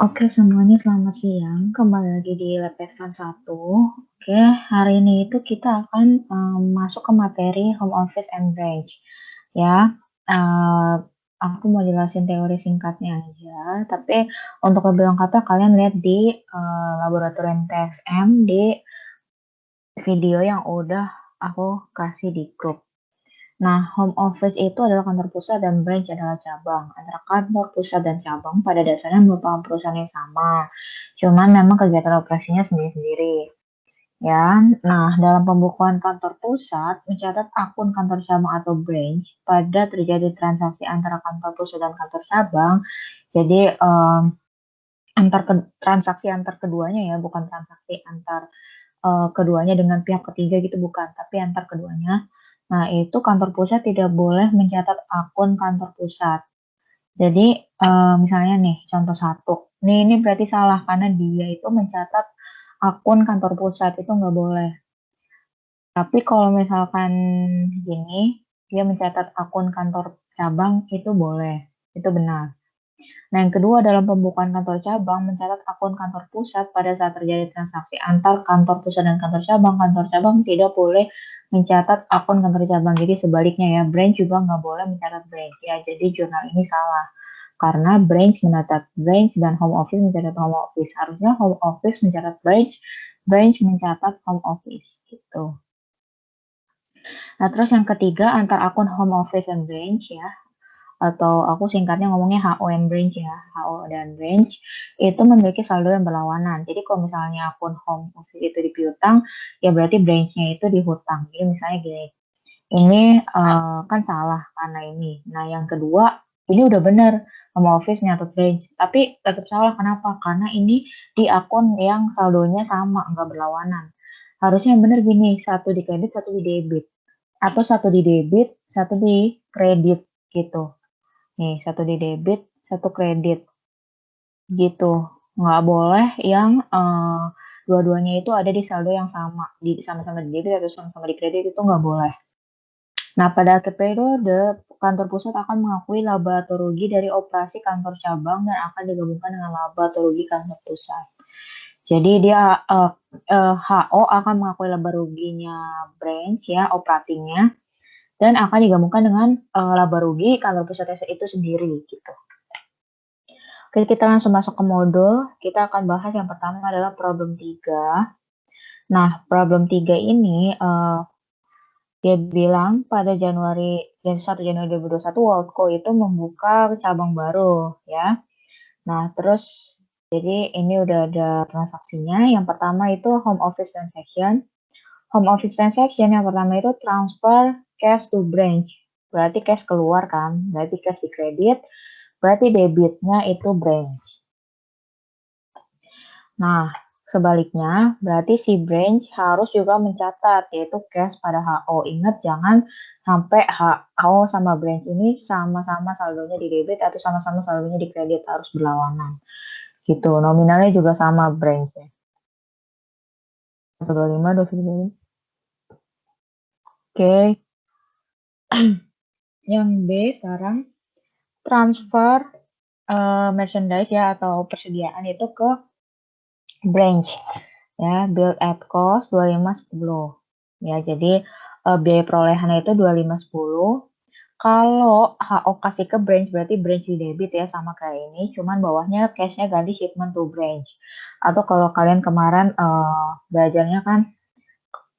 Oke semuanya selamat siang, kembali lagi di Lab Advance 1. Oke, hari ini itu kita akan, masuk ke materi home office and branch ya. Eee, aku mau jelasin teori singkatnya aja, tapi untuk lebih lengkapnya kalian lihat di, laboratorium TSM di video yang udah aku kasih di grup. Nah, home office itu adalah kantor pusat dan branch adalah cabang. Antara kantor pusat dan cabang pada dasarnya merupakan perusahaan yang sama. Cuman memang kegiatan operasinya sendiri-sendiri. Ya, nah dalam pembukuan kantor pusat mencatat akun kantor cabang atau branch pada terjadi transaksi antara kantor pusat dan kantor cabang. Jadi transaksi antar keduanya ya, bukan transaksi antar keduanya dengan pihak ketiga gitu bukan, tapi antar keduanya. Nah, itu kantor pusat tidak boleh mencatat akun kantor pusat. Jadi, misalnya nih contoh satu, ini berarti salah karena dia itu mencatat akun kantor pusat, itu nggak boleh. Tapi kalau misalkan gini, dia mencatat akun kantor cabang, itu boleh, itu benar. Nah, yang kedua dalam pembukaan kantor cabang mencatat akun kantor pusat pada saat terjadi transaksi antar kantor pusat dan kantor cabang tidak boleh mencatat akun kantor cabang. Jadi sebaliknya ya, branch juga nggak boleh mencatat branch ya. Jadi jurnal ini salah karena branch mencatat branch dan home office mencatat home office. Harusnya home office mencatat branch, branch mencatat home office gitu. Nah, terus yang ketiga antar akun home office dan branch ya, atau aku singkatnya ngomongnya HO and branch ya, HO dan branch itu memiliki saldo yang berlawanan. Jadi kalau misalnya akun home office itu di piutang, ya berarti branch-nya itu di hutang. Jadi misalnya gini, ini kan salah karena ini. Nah yang kedua, ini udah bener home office nyatet branch, tapi tetap salah. Kenapa? Karena ini di akun yang saldonya sama, nggak berlawanan. Harusnya yang bener gini, satu di kredit, satu di debit. Atau satu di debit, satu di kredit gitu. Nih, satu di debit, satu kredit, gitu. Nggak boleh yang dua-duanya itu ada di saldo yang sama, sama-sama di debit atau sama-sama di kredit itu nggak boleh. Nah, pada akhir periode, kantor pusat akan mengakui laba atau rugi dari operasi kantor cabang dan akan digabungkan dengan laba atau rugi kantor pusat. Jadi dia HO akan mengakui laba ruginya branch ya, operatingnya, dan akan digabungkan dengan laba rugi kantor pusat itu sendiri gitu. Oke, kita langsung masuk ke modul. Kita akan bahas yang pertama adalah problem 3. Nah, problem 3 ini dia bilang pada 1 Januari 2021 Worldco itu membuka cabang baru ya. Nah, terus jadi ini udah ada transaksinya. Yang pertama itu home office transaction. Home office transaction yang pertama itu transfer cash to branch. Berarti cash keluar kan, berarti cash di kredit, berarti debitnya itu branch. Nah, sebaliknya, berarti si branch harus juga mencatat, yaitu cash pada HO. Ingat, jangan sampai HO sama branch ini sama-sama saldonya di debit atau sama-sama saldonya di kredit, harus berlawanan. Gitu, nominalnya juga sama branch-nya. 125, 225. Oke, yang B sekarang, transfer merchandise ya, atau persediaan itu ke branch. Ya, build at cost 2510. Ya, jadi biaya perolehannya itu 2510. Kalau HO kasih ke branch berarti branch di debit ya sama kayak ini, cuman bawahnya cashnya ganti shipment to branch. Atau kalau kalian kemarin belajarnya kan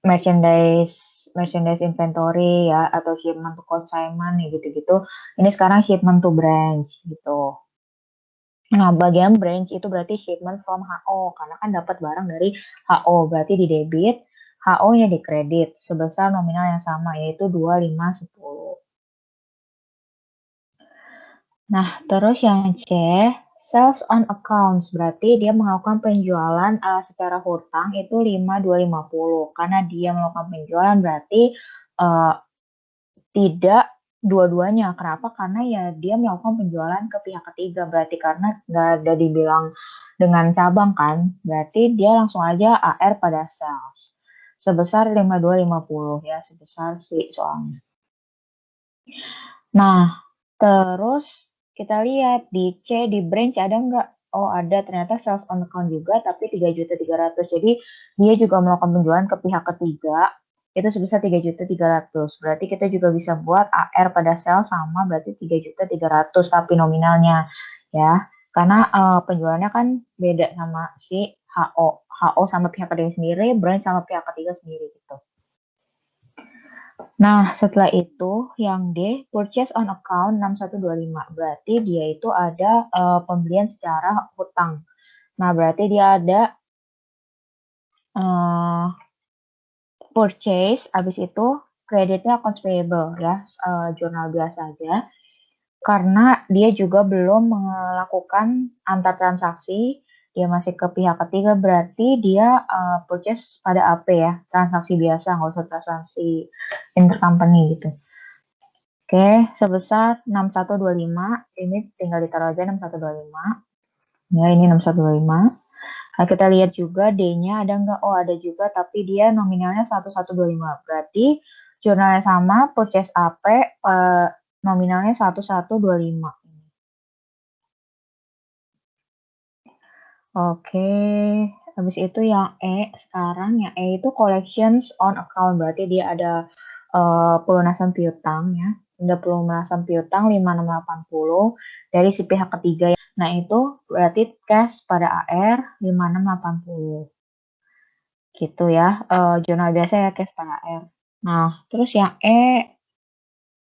merchandise merchandise inventory ya atau shipment to consignment nih gitu-gitu. Ini sekarang shipment to branch gitu. Nah, bagian branch itu berarti shipment from HO, karena kan dapat barang dari HO, berarti di debit, HO-nya di kredit, sebesar nominal yang sama, yaitu 2510. Nah, terus yang C, sales on accounts, berarti dia melakukan penjualan secara hutang itu 5250. Karena dia melakukan penjualan berarti uh, tidak dua-duanya. Kenapa? Karena ya dia melakukan penjualan ke pihak ketiga. Berarti karena nggak ada dibilang dengan cabang kan. Berarti dia langsung aja AR pada sales. Sebesar 5250 ya. Sebesar si soalnya. Nah, terus kita lihat di C, di branch ada nggak? oh ada ternyata sales on account juga tapi 3.300.000. Jadi dia juga melakukan penjualan ke pihak ketiga itu sebesar 3.300.000. Berarti kita juga bisa buat AR pada sales sama berarti 3.300.000 tapi nominalnya ya. Karena penjualannya kan beda sama si HO. HO sama pihak ketiga sendiri, branch sama pihak ketiga sendiri gitu. Nah, setelah itu yang D, purchase on account 6125. Berarti dia itu ada pembelian secara hutang. Nah, berarti dia ada purchase, habis itu kreditnya accounts payable ya, jurnal biasa aja. Karena dia juga belum melakukan antar transaksi, dia masih ke pihak ketiga, berarti dia purchase pada AP ya, transaksi biasa, nggak usah transaksi intercompany gitu. Oke, sebesar 6125, ini tinggal ditaruh aja 6125. Ya, ini 6125. Nah, kita lihat juga D-nya ada nggak? Oh, ada juga, tapi dia nominalnya 1125. Berarti jurnalnya sama, purchase AP, nominalnya 1125. Oke, habis itu yang E sekarang, yang E itu collections on account, berarti dia ada pelunasan piutang ya, ada pelunasan piutang 5680 dari si pihak ketiga. Nah itu berarti cash pada AR 5680 gitu ya, jurnal biasa ya cash pada AR. Nah terus yang E,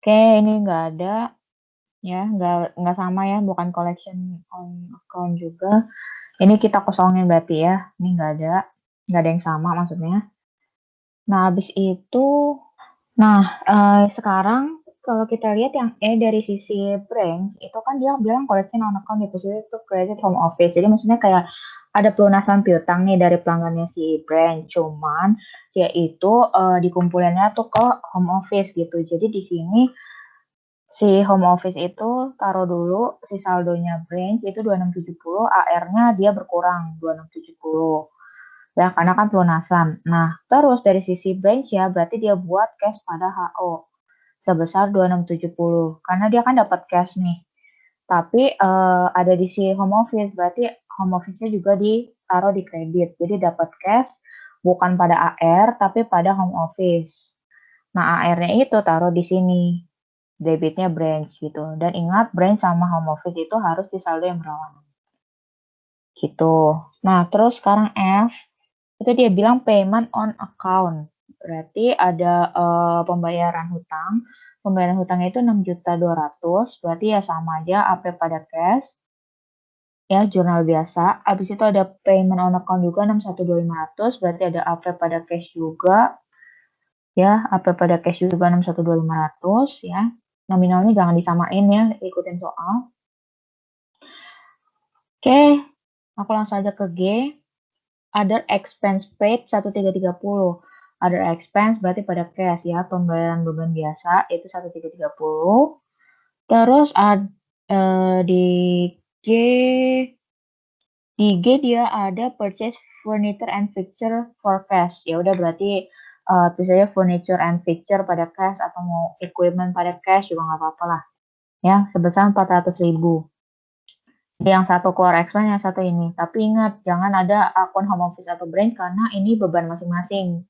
oke ini nggak ada ya, nggak sama ya, bukan collection on account juga. Ini kita kosongin berarti ya, ini nggak ada yang sama maksudnya. Nah, habis itu, sekarang kalau kita lihat yang E dari sisi branch, itu kan dia bilang collection on account deposit to credit home office. Jadi maksudnya kayak ada pelunasan piutang nih dari pelanggannya si branch, cuman dia itu dikumpulinnya tuh ke home office gitu. Jadi di sini si home office itu taruh dulu si saldonya branch itu 2670, AR-nya dia berkurang 2670. Ya, karena kan pelunasan. Nah, terus dari sisi branch ya, berarti dia buat cash pada HO sebesar 2670. Karena dia kan dapat cash nih. Tapi ada di si home office, berarti home office-nya juga ditaruh di kredit. Jadi dapat cash bukan pada AR, tapi pada home office. Nah, AR-nya itu taruh di sini. Debitnya branch gitu. Dan ingat, branch sama home office itu harus disaldo yang berlawanan. Gitu. Nah, terus sekarang F, itu dia bilang payment on account. Berarti ada pembayaran hutang. Pembayaran hutangnya itu 6.200.000, berarti ya sama aja AP pada cash. Ya, jurnal biasa. Habis itu ada payment on account juga 612500, berarti ada AP pada cash juga. Ya, AP pada cash juga 612500 ya. Nominalnya jangan disamain ya, ikutin soal. Oke, aku langsung aja ke G. Other expense paid 1330. Other expense berarti pada cash ya, pembayaran beban biasa itu 1330. Terus di G dia ada purchase furniture and fixture for cash. Ya udah berarti tulis furniture and fixture pada cash atau mau equipment pada cash juga nggak apa-apa lah. Ya, sebesar 400.000. Yang satu keluar expense, yang satu ini. Tapi ingat, jangan ada akun home office atau branch karena ini beban masing-masing,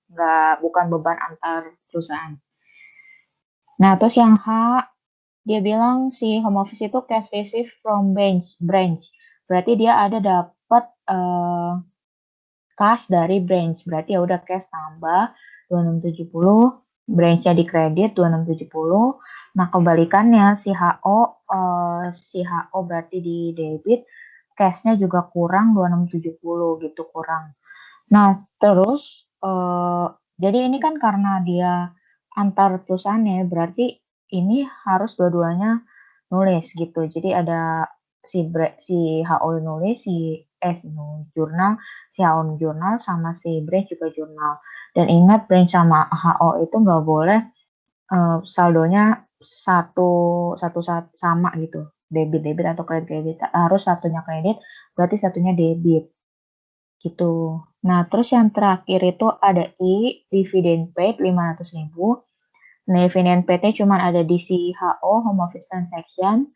bukan beban antar perusahaan. Nah, terus yang H, dia bilang si home office itu cash receive from branch. Berarti dia ada dapat cash dari branch. Berarti ya udah cash tambah 2670, branch-nya di kredit 2670. Nah, kebalikannya si HO berarti di debit, cash-nya juga kurang 2670 gitu kurang. Nah, terus jadi ini kan karena dia antar perusahaannya berarti ini harus dua-duanya nulis gitu. Jadi ada si HO nulis, si jurnal, si HO jurnal sama si branch juga jurnal. Dan ingat branch sama HO itu nggak boleh saldonya satu sama gitu. Debit atau kredit harus satunya kredit, berarti satunya debit gitu. Nah, terus yang terakhir itu ada I, dividend paid 500.000. Nah, dividend paid-nya cuma ada di si HO, home office transaction,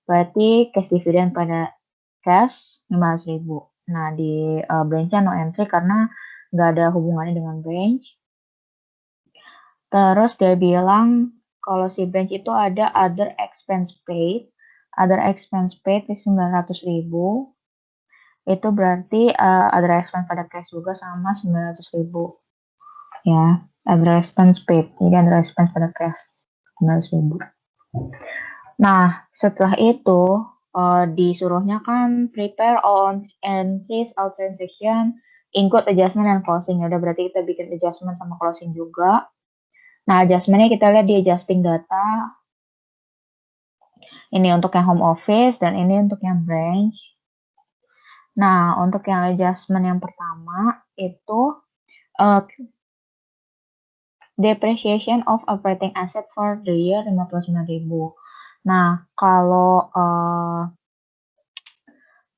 berarti cash dividend pada cash 15.000. Nah, di branch-nya no entry karena nggak ada hubungannya dengan branch. Terus dia bilang kalau si branch itu ada other expense paid. Other expense paid di 900.000. Itu berarti other expense pada cash juga sama 900.000. Ya, other expense paid. Jadi other expense pada cash 900.000. Nah, setelah itu disuruhnya kan prepare on entries of transaction, include adjustment and closing. Ya udah berarti kita bikin adjustment sama closing juga. Nah, adjustmentnya kita lihat di adjusting data. Ini untuk yang home office dan ini untuk yang branch. Nah, untuk yang adjustment yang pertama itu uh, depreciation of operating asset for the year 59.000. Nah, kalau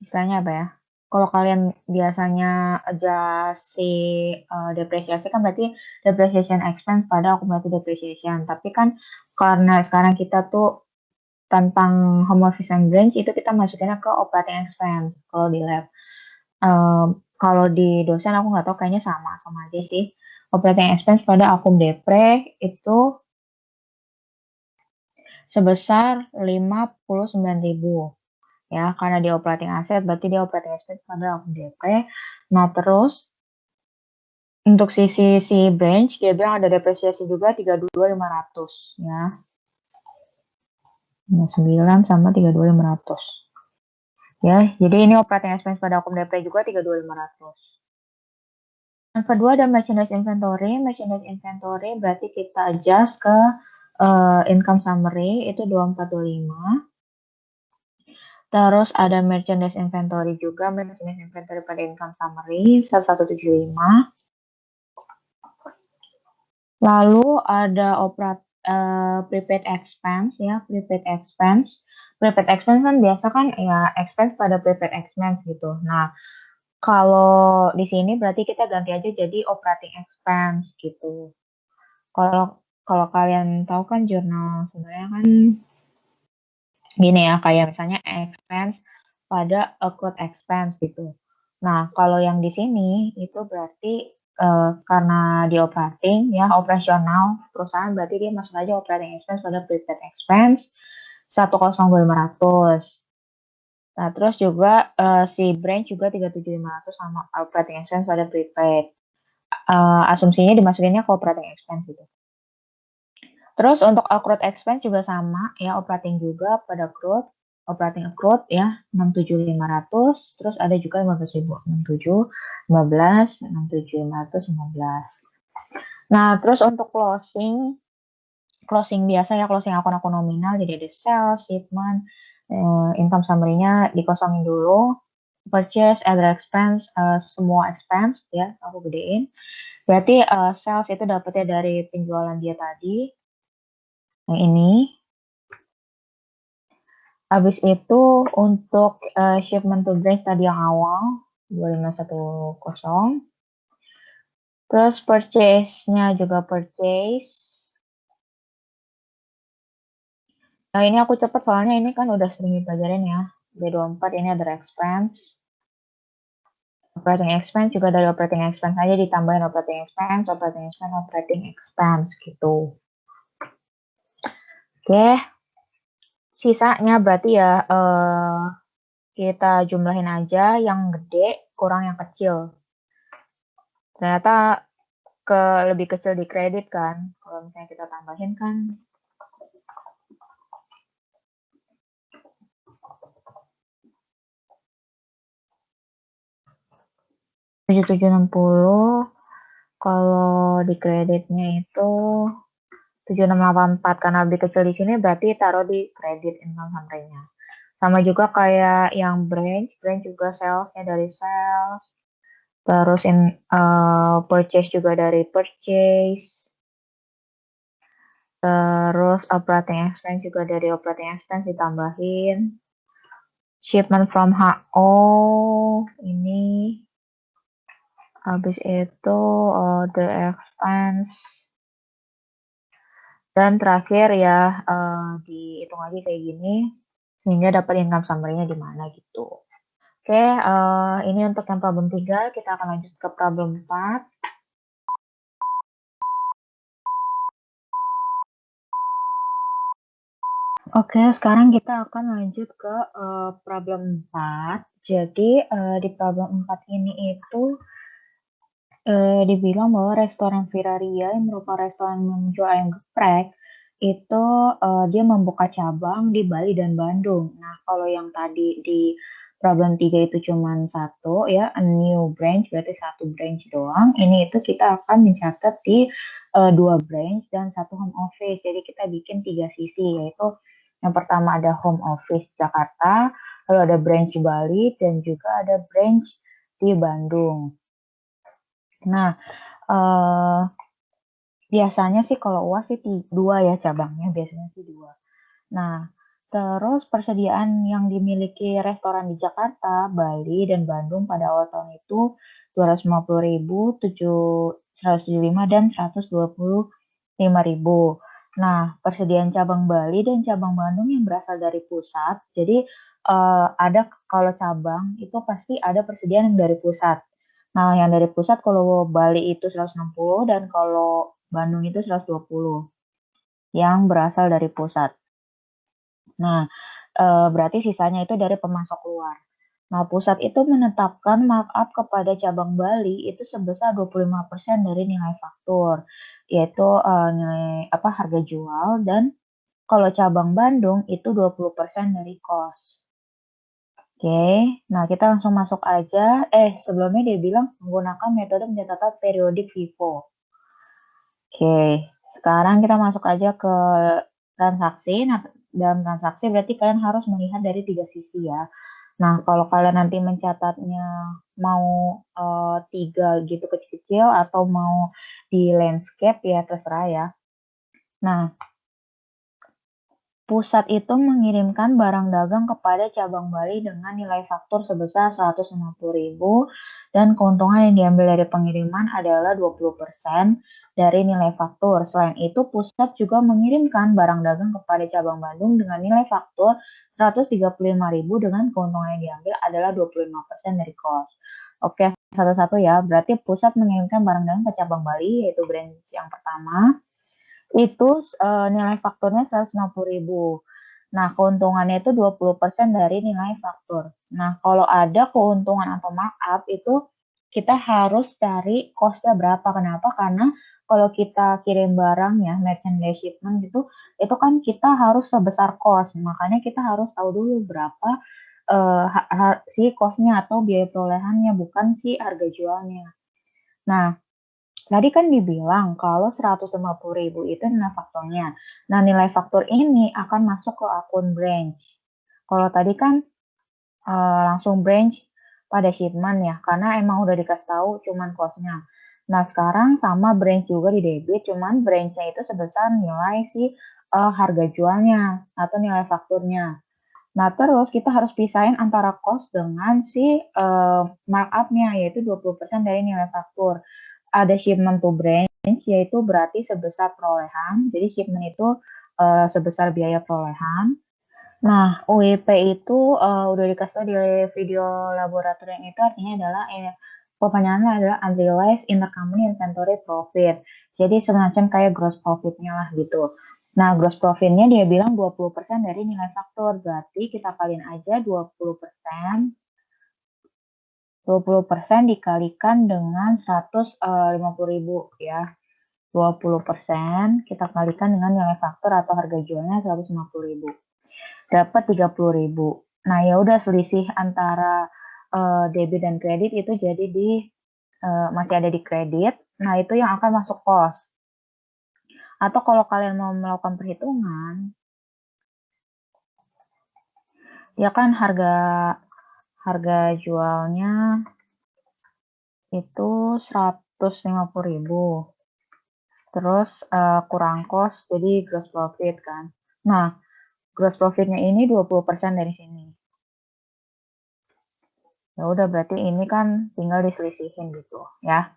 istilahnya apa ya? Kalau kalian biasanya adjust si depresiasi kan berarti depreciation expense pada akumulasi depreciation. Tapi kan karena sekarang kita tuh tentang home office and branch itu kita masukinnya ke operating expense kalau di lab. Kalau di dosen aku nggak tahu kayaknya sama aja sih. Operating expense pada akum depre itu sebesar 59.000 ya, karena dia operating asset berarti dia operating expense pada akum depre. Nah, terus untuk sisi si branch dia bilang ada depresiasi juga 32.500 ya. 9 sama 32.500. Ya, jadi ini operating expense pada akum DP juga 32.500. Yang kedua ada merchandise inventory. Merchandise inventory berarti kita adjust ke income summary itu 2425. Terus ada merchandise inventory juga, merchandise inventory pada income summary 1175. Lalu ada prepaid expense ya, prepaid expense. Prepaid expense kan biasa kan ya expense pada prepaid expense gitu. Nah, kalau di sini berarti kita ganti aja jadi operating expense gitu. Kalau kalau kalian tahu kan jurnal sebenarnya kan gini ya, kayak misalnya expense pada accrued expense gitu. Nah, kalau yang di sini itu berarti karena di operating ya, operasional perusahaan berarti dia masuk aja operating expense pada prepaid expense 102.500. Nah, terus juga si branch juga 37.500 sama operating expense pada prepaid. Asumsinya dimasukinnya ke operating expense gitu. Terus untuk accrued expense juga sama ya, operating juga pada accrued, operating accrued ya 67.500, terus ada juga 15.000, 67, 15, 67.500, 15. Nah, terus untuk closing biasa ya, closing akun-akun nominal, jadi ada sales, shipment, income summary-nya dikosongin dulu, purchase, other expense, semua expense ya, aku gedein. Berarti sales itu dapetnya dari penjualan dia tadi, yang ini. Habis itu untuk shipment to branch tadi yang awal 2510. Terus purchase-nya juga purchase. Nah, ini aku cepet soalnya ini kan udah sering dipelajarin ya. B24 ini ada expense. Operating expense juga dari operating expense aja ditambahin operating expense, operating expense, operating expense gitu. Oke. Sisanya berarti ya kita jumlahin aja yang gede kurang yang kecil. Ternyata lebih kecil di kredit kan. Kalau misalnya kita tambahin kan 7760. Kalau di kreditnya itu 7684 karena lebih kecil di sini berarti taruh di kredit income summary-nya. Sama juga kayak yang branch juga salesnya dari sales. Terus purchase juga dari purchase. Terus operating expense juga dari operating expense ditambahin. Shipment from HO ini. Habis itu the expense. Dan terakhir ya dihitung lagi kayak gini sehingga dapat income summary-nya di mana gitu. Oke, ini untuk yang problem 3, kita akan lanjut ke problem 4. Oke, sekarang kita akan lanjut ke problem 4. Jadi, di problem 4 ini itu dibilang bahwa restoran Viraria yang merupakan restoran yang menjual ayam geprek, itu dia membuka cabang di Bali dan Bandung. Nah, kalau yang tadi di problem 3 itu cuma satu ya, a new branch, berarti satu branch doang. Ini itu kita akan mencatat di 2 branch dan satu home office. Jadi kita bikin 3 sisi, yaitu yang pertama ada home office Jakarta, lalu ada branch Bali, dan juga ada branch di Bandung. Nah, biasanya sih kalau UAS sih 2 ya cabangnya, biasanya sih 2. Nah, terus persediaan yang dimiliki restoran di Jakarta, Bali, dan Bandung pada awal tahun itu 250.000, 175, dan 125.000. Nah, persediaan cabang Bali dan cabang Bandung yang berasal dari pusat, jadi ada kalau cabang itu pasti ada persediaan yang dari pusat. Nah, yang dari pusat kalau Bali itu 160 dan kalau Bandung itu 120 yang berasal dari pusat. Nah, berarti sisanya itu dari pemasok luar. Nah, pusat itu menetapkan markup kepada cabang Bali itu sebesar 25% dari nilai faktur, yaitu nilai harga jual, dan kalau cabang Bandung itu 20% dari kos. Oke, nah kita langsung masuk aja. Sebelumnya dia bilang menggunakan metode pencatatan periodik FIFO. Oke, sekarang kita masuk aja ke transaksi. Nah, dalam transaksi berarti kalian harus melihat dari 3 sisi ya. Nah, kalau kalian nanti mencatatnya mau 3 gitu kecil-kecil atau mau di landscape ya terserah ya. Nah, pusat itu mengirimkan barang dagang kepada cabang Bali dengan nilai faktur sebesar 150.000 dan keuntungan yang diambil dari pengiriman adalah 20% dari nilai faktur. Selain itu, pusat juga mengirimkan barang dagang kepada cabang Bandung dengan nilai faktur 135.000 dengan keuntungan yang diambil adalah 25% dari kos. Oke, satu-satu ya. Berarti pusat mengirimkan barang dagang ke cabang Bali, yaitu branch yang pertama itu nilai fakturnya 160.000. Nah, keuntungannya itu 20% dari nilai faktur. Nah, kalau ada keuntungan atau markup itu kita harus cari cost-nya berapa. Kenapa? Karena kalau kita kirim barang ya, merchandise shipment gitu, itu kan kita harus sebesar cost. Makanya kita harus tahu dulu berapa si cost-nya atau biaya perolehannya, bukan si harga jualnya. Nah, tadi kan dibilang kalau 150.000 itu nilai fakturnya. Nah, nilai faktur ini akan masuk ke akun branch. Kalau tadi kan langsung branch pada shipment ya, karena emang udah dikasih tahu cuman cost-nya. Nah, sekarang sama branch juga di debit, cuman branch-nya itu sebesar nilai si harga jualnya atau nilai fakturnya. Nah, terus kita harus pisahin antara cost dengan si markup-nya, yaitu 20% dari nilai faktur. Ada shipment to branch, yaitu berarti sebesar perolehan. Jadi shipment itu sebesar biaya perolehan. Nah, UIP itu udah dikasih tahu di video laboratorium itu artinya adalah pertanyaannya adalah unrealized intercompany inventory profit. Jadi semacam kayak gross profit-nya lah gitu. Nah, gross profit-nya dia bilang 20% dari nilai faktur. Berarti kita kaliin aja 20%. 20% dikalikan dengan 150.000 ya. 20% kita kalikan dengan nilai faktur atau harga jualnya 150.000. Dapat 30.000. Nah, ya udah selisih antara debit dan kredit itu jadi masih ada di kredit. Nah, itu yang akan masuk kos. Atau kalau kalian mau melakukan perhitungan, ya kan harga jualnya itu 150.000. Terus kurang kos jadi gross profit kan. Nah, gross profitnya ini 20% dari sini. Ya udah berarti ini kan tinggal diselisihin gitu ya.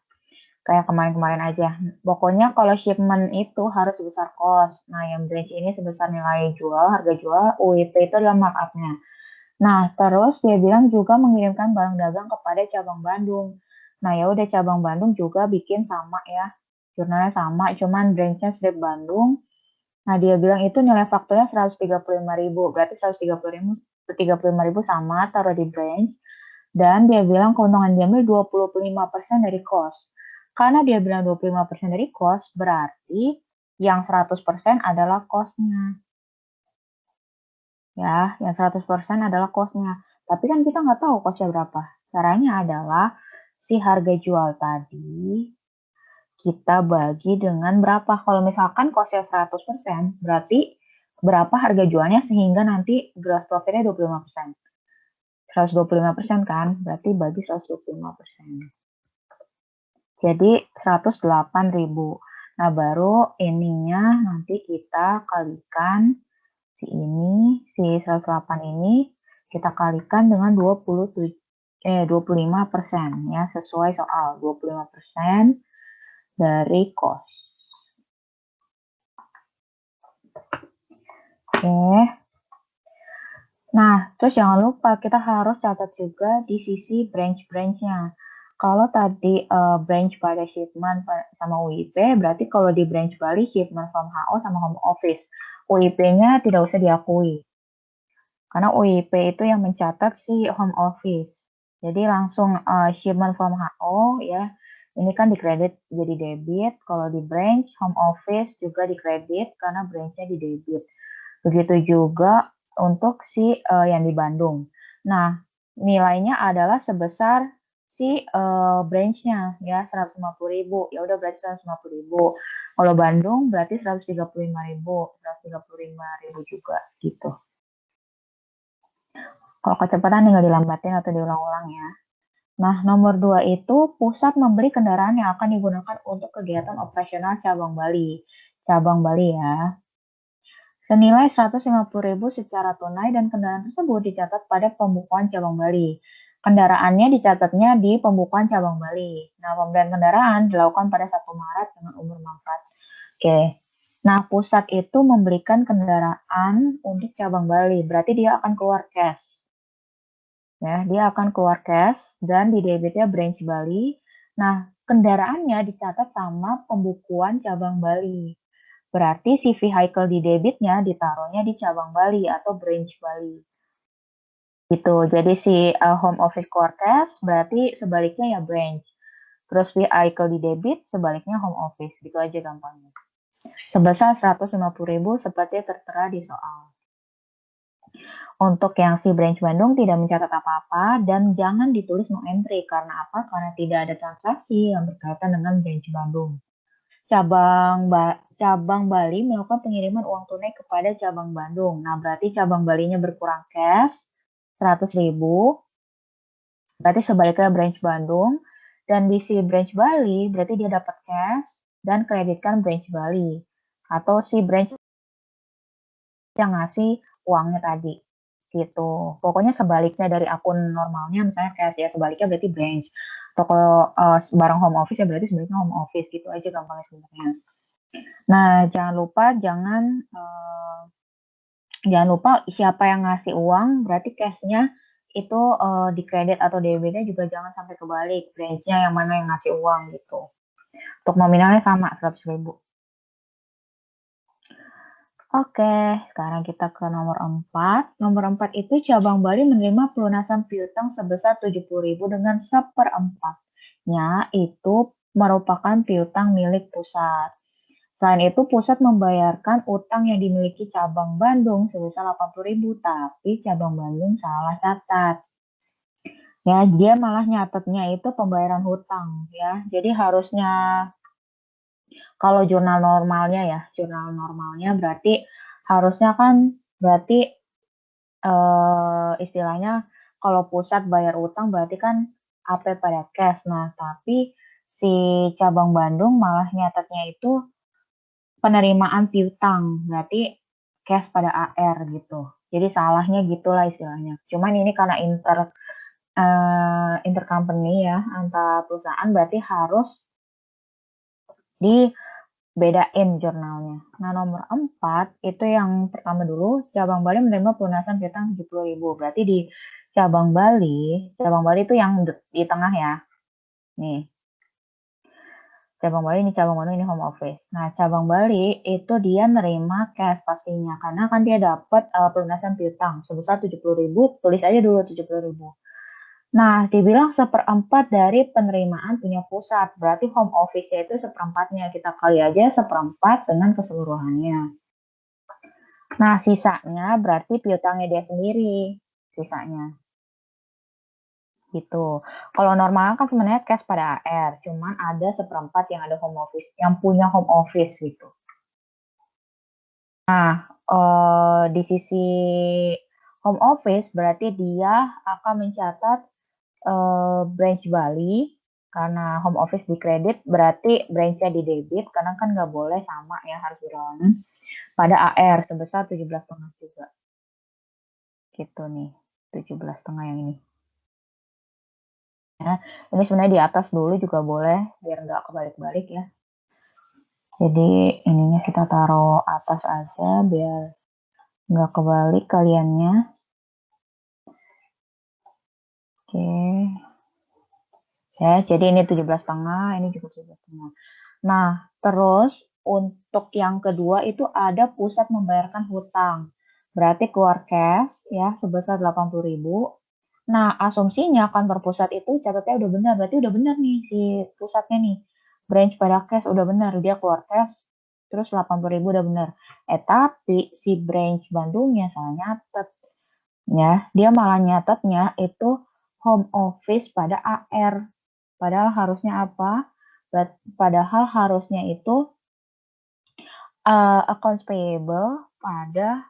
Kayak kemarin-kemarin aja. Pokoknya kalau shipment itu harus sebesar cost. Nah, yang branch ini sebesar nilai jual, harga jual, UIP itu adalah markup-nya. Nah, terus dia bilang juga mengirimkan barang dagang kepada cabang Bandung. Nah, ya udah cabang Bandung juga bikin sama ya. Jurnalnya sama, cuman branch-nya strip Bandung. Nah, dia bilang itu nilai fakturnya 135.000. Berarti 135.000 sama, taruh di branch. Dan dia bilang keuntungan diambil 25% dari cost. Karena dia bilang 25% dari cost, berarti yang 100% adalah cost-nya. Ya, yang 100% adalah cost-nya. Tapi kan kita nggak tahu cost-nya berapa. Caranya adalah si harga jual tadi kita bagi dengan berapa. Kalau misalkan cost-nya 100%, berarti berapa harga jualnya sehingga nanti gross profit-nya 25%. 125% kan, berarti bagi 125%. Jadi 108.000. Nah, baru ininya nanti kita kalikan si 108 ini kita kalikan dengan 25% ya, sesuai soal 25% dari cost. Oke. Nah, terus jangan lupa kita harus catat juga di sisi branch-branch-nya. Kalau tadi branch pada shipment sama UIP, berarti kalau di branch Bali shipment from HO sama home office. UIP-nya tidak usah diakui. Karena UIP itu yang mencatat si home office. Jadi langsung shipment from HO ya. Ini kan dikredit jadi debit. Kalau di branch home office juga dikredit karena branch-nya di debit. Begitu juga untuk si yang di Bandung. Nah, nilainya adalah sebesar si branch-nya ya 150.000. Ya udah berarti 150.000. Kalau Bandung berarti 135.000, 135.000 juga gitu. Kalau kecepatan tinggal dilambatin atau diulang-ulang ya. Nah, nomor 2 itu pusat memberi kendaraan yang akan digunakan untuk kegiatan operasional cabang Bali. Cabang Bali ya. Senilai 150.000 secara tunai dan kendaraan tersebut dicatat pada pembukuan cabang Bali. Kendaraannya dicatatnya di pembukuan cabang Bali. Nah, pembelian kendaraan dilakukan pada 1 Maret dengan umur manfaat. Oke. Nah, pusat itu memberikan kendaraan untuk cabang Bali. Berarti dia akan keluar cash. Ya, dia akan keluar cash dan di debitnya branch Bali. Nah, kendaraannya dicatat sama pembukuan cabang Bali. Berarti si vehicle di debitnya ditaruhnya di cabang Bali atau branch Bali. Gitu. Jadi si home office keluar cash berarti sebaliknya ya branch. Terus vehicle di debit sebaliknya home office. Gitu aja gampangnya. Sebesar 150.000 seperti tertera di soal. Untuk yang si branch Bandung tidak mencatat apa-apa dan jangan ditulis no entry. Karena apa? Karena tidak ada transaksi yang berkaitan dengan branch Bandung. Cabang Bali melakukan pengiriman uang tunai kepada cabang Bandung. Nah, berarti cabang Balinya berkurang cash 100.000. Berarti sebaliknya branch Bandung. Dan di si branch Bali, berarti dia dapat cash dan kreditkan branch Bali. Atau si branch yang ngasih uangnya tadi. Gitu. Pokoknya sebaliknya dari akun normalnya, misalnya cash ya, sebaliknya berarti branch. Atau kalau barang home office ya berarti sebaliknya home office. Gitu aja gampangnya sebenarnya. Nah, jangan lupa siapa yang ngasih uang, berarti cash-nya itu di kredit atau debitnya juga jangan sampai kebalik. Branch-nya yang mana yang ngasih uang gitu. Untuk nominalnya sama 100.000. Oke, sekarang kita ke nomor 4. Nomor 4 itu cabang Bali menerima pelunasan piutang sebesar 70.000 dengan seperempatnya itu merupakan piutang milik pusat. Selain itu, pusat membayarkan utang yang dimiliki cabang Bandung sebesar 80.000, tapi cabang Bandung salah catat. Ya, dia malah nyatetnya itu pembayaran hutang ya. Jadi harusnya kalau jurnal normalnya berarti harusnya kan berarti istilahnya kalau pusat bayar utang berarti kan AP pada cash. Nah, tapi si cabang Bandung malah nyatetnya itu penerimaan piutang, berarti cash pada AR gitu. Jadi salahnya gitulah istilahnya. Cuman ini karena intercompany ya, antar perusahaan berarti harus bedain jurnalnya. Nah, nomor 4 itu yang pertama dulu, cabang Bali menerima pelunasan piutang 70.000. Berarti di cabang Bali itu yang di tengah ya. Nih. Cabang Bali ini cabang Bandung ini home office. Nah, cabang Bali itu dia nerima cash pastinya karena kan dia dapat pelunasan piutang sebesar 70.000, tulis aja dulu 70.000. Nah, dibilang seperempat dari penerimaan punya pusat. Berarti home office-nya itu seperempatnya. Kita kali aja seperempat dengan keseluruhannya. Nah, sisanya berarti piutangnya dia sendiri. Sisanya. Gitu. Kalau normal kan sebenarnya cash pada AR. Cuman ada seperempat yang ada home office. Yang punya home office gitu. Nah, di sisi home office berarti dia akan mencatat branch Bali karena home office di kredit berarti branch-nya di debit karena kan nggak boleh sama ya harus berlawanan pada AR sebesar 17,5 juga. Gitu nih, 17,5 yang ini. Ya, ini sebenarnya di atas dulu juga boleh biar nggak kebalik-balik ya. Jadi ininya kita taruh atas aja biar nggak kebalik kaliannya. Oke. Ya, jadi ini 17,5, ini juga 17,5. Nah, terus untuk yang kedua itu ada pusat membayarkan hutang. Berarti keluar cash ya sebesar 80.000. Nah, asumsinya kantor pusat itu catatnya udah benar. Berarti udah benar nih si pusatnya nih. Branch pada cash udah benar. Dia keluar cash terus 80.000 udah benar. Tapi si branch Bandungnya salah nyatet. Ya, dia malah nyatetnya itu home office pada AR. Padahal harusnya apa? Padahal harusnya itu accounts payable pada